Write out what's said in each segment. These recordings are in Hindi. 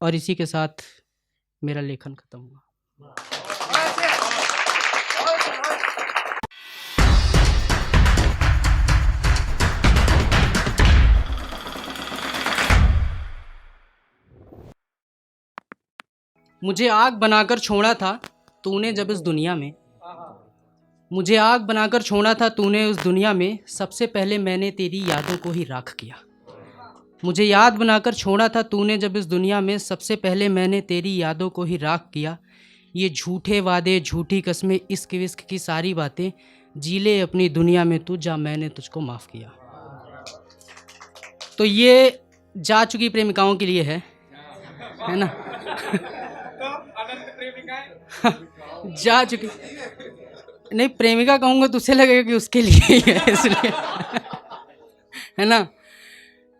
और इसी के साथ मेरा लेखन खत्म हुआ। मुझे आग बनाकर छोड़ा था तूने जब इस दुनिया में, मुझे आग बनाकर छोड़ा था तूने उस दुनिया में, सबसे पहले मैंने तेरी यादों को ही राख किया। मुझे याद बनाकर छोड़ा था तूने जब इस दुनिया में, सबसे पहले मैंने तेरी यादों को ही राख किया। ये झूठे वादे, झूठी कस्में, इश्क विस्क की सारी बातें, जी ले अपनी दुनिया में तू, जा मैंने तुझको माफ़ किया। तो ये जा चुकी प्रेमिकाओं के लिए है ना? जा चुकी, नहीं प्रेमिका कहूँगा तो उसे लगेगा कि उसके लिए ही है, इसलिए है ना,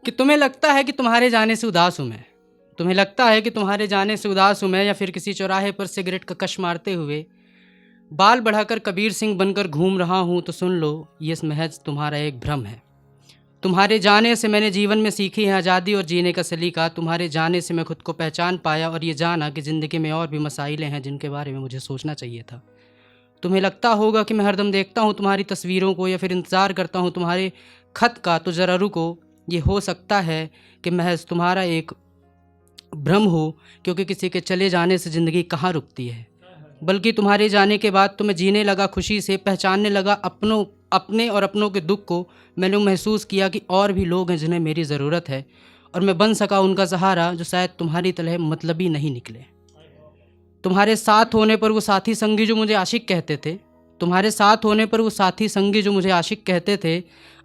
कि तुम्हें लगता है कि तुम्हारे जाने से उदास हूँ मैं, तुम्हें लगता है कि तुम्हारे जाने से उदास हूँ मैं, या फिर किसी चौराहे पर सिगरेट का कश मारते हुए बाल बढ़ाकर कबीर सिंह बनकर घूम रहा हूँ, तो सुन लो ये महज तुम्हारा एक भ्रम है। तुम्हारे जाने से मैंने जीवन में सीखी है आज़ादी और जीने का सलीका। तुम्हारे जाने से मैं खुद को पहचान पाया और ये जाना कि ज़िंदगी में और भी मसाइलें हैं जिनके बारे में मुझे सोचना चाहिए था। तुम्हें लगता होगा कि मैं हरदम देखता हूँ तुम्हारी तस्वीरों को, या फिर इंतज़ार करता हूँ तुम्हारे ख़त का, तो ज़रा रुको, ये हो सकता है कि महज तुम्हारा एक भ्रम हो, क्योंकि किसी के चले जाने से ज़िंदगी कहाँ रुकती है। बल्कि तुम्हारे जाने के बाद तो मैं जीने लगा खुशी से, पहचानने लगा अपने और अपनों के दुख को। मैंने महसूस किया कि और भी लोग हैं जिन्हें मेरी ज़रूरत है, और मैं बन सका उनका सहारा, जो शायद तुम्हारी तरह मतलबी नहीं निकले। तुम्हारे साथ होने पर वो साथी संगी जो मुझे आशिक कहते थे, तुम्हारे साथ होने पर वो साथी संगी जो मुझे आशिक कहते थे,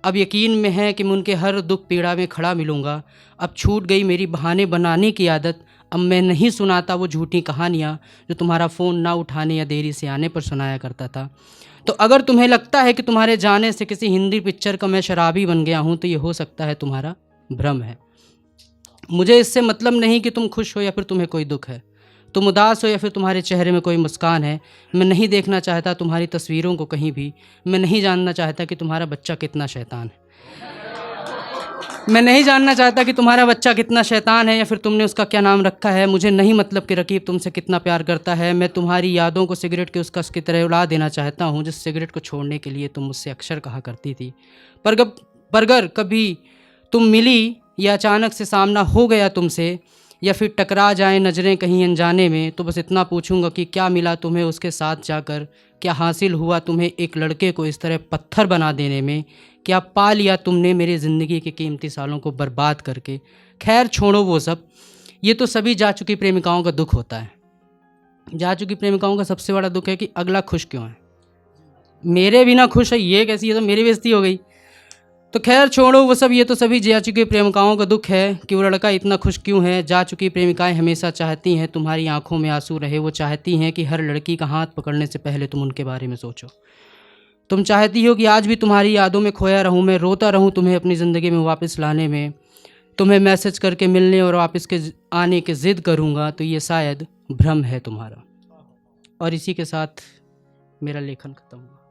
अब यकीन में है कि मैं उनके हर दुख पीड़ा में खड़ा मिलूँगा। अब छूट गई मेरी बहाने बनाने की आदत, अब मैं नहीं सुनाता वो झूठी कहानियाँ जो तुम्हारा फ़ोन ना उठाने या देरी से आने पर सुनाया करता था। तो अगर तुम्हें लगता है कि तुम्हारे जाने से किसी हिंदी पिक्चर का मैं शराबी बन गया हूँ, तो ये हो सकता है तुम्हारा भ्रम है। मुझे इससे मतलब नहीं कि तुम खुश हो या फिर तुम्हें कोई दुख है, तुम उदास हो या फिर तुम्हारे चेहरे में कोई मुस्कान है। मैं नहीं देखना चाहता तुम्हारी तस्वीरों को कहीं भी। मैं नहीं जानना चाहता कि तुम्हारा बच्चा कितना शैतान है। मैं नहीं जानना चाहता कि तुम्हारा बच्चा कितना शैतान है या फिर तुमने उसका क्या नाम रखा है। मुझे नहीं मतलब कि रकीब तुमसे कितना प्यार करता है। मैं तुम्हारी यादों को सिगरेट के उस कस की तरह उड़ा देना चाहता हूँ जिस सिगरेट को छोड़ने के लिए तुम मुझसे अक्सर कहा करती थी। पर अगर कभी तुम मिली या अचानक से सामना हो गया तुमसे, या फिर टकरा जाएं नज़रें कहीं अनजाने में, तो बस इतना पूछूंगा कि क्या मिला तुम्हें उसके साथ जाकर, क्या हासिल हुआ तुम्हें एक लड़के को इस तरह पत्थर बना देने में, क्या पा लिया तुमने मेरी ज़िंदगी के कीमती सालों को बर्बाद करके। खैर छोड़ो वो सब, ये तो सभी जा चुकी प्रेमिकाओं का दुख होता है। जा चुकी प्रेमिकाओं का सबसे बड़ा दुख है कि अगला खुश क्यों है, मेरे बिना खुश है, ये कैसी, ये तो मेरी बेइज्जती हो गई। तो खैर छोड़ो वो सब, ये तो सभी जा चुकी प्रेमिकाओं का दुख है कि वो लड़का इतना खुश क्यों है। जा चुकी प्रेमिकाएं हमेशा चाहती हैं तुम्हारी आंखों में आंसू रहे। वो चाहती हैं कि हर लड़की का हाथ पकड़ने से पहले तुम उनके बारे में सोचो। तुम चाहती हो कि आज भी तुम्हारी यादों में खोया रहूं मैं, रोता रहूं तुम्हें अपनी ज़िंदगी में वापस लाने में, तुम्हें मैसेज करके मिलने और वापस के आने की ज़िद करूँगा। तो ये शायद भ्रम है तुम्हारा। और इसी के साथ मेरा लेखन ख़त्म हुआ।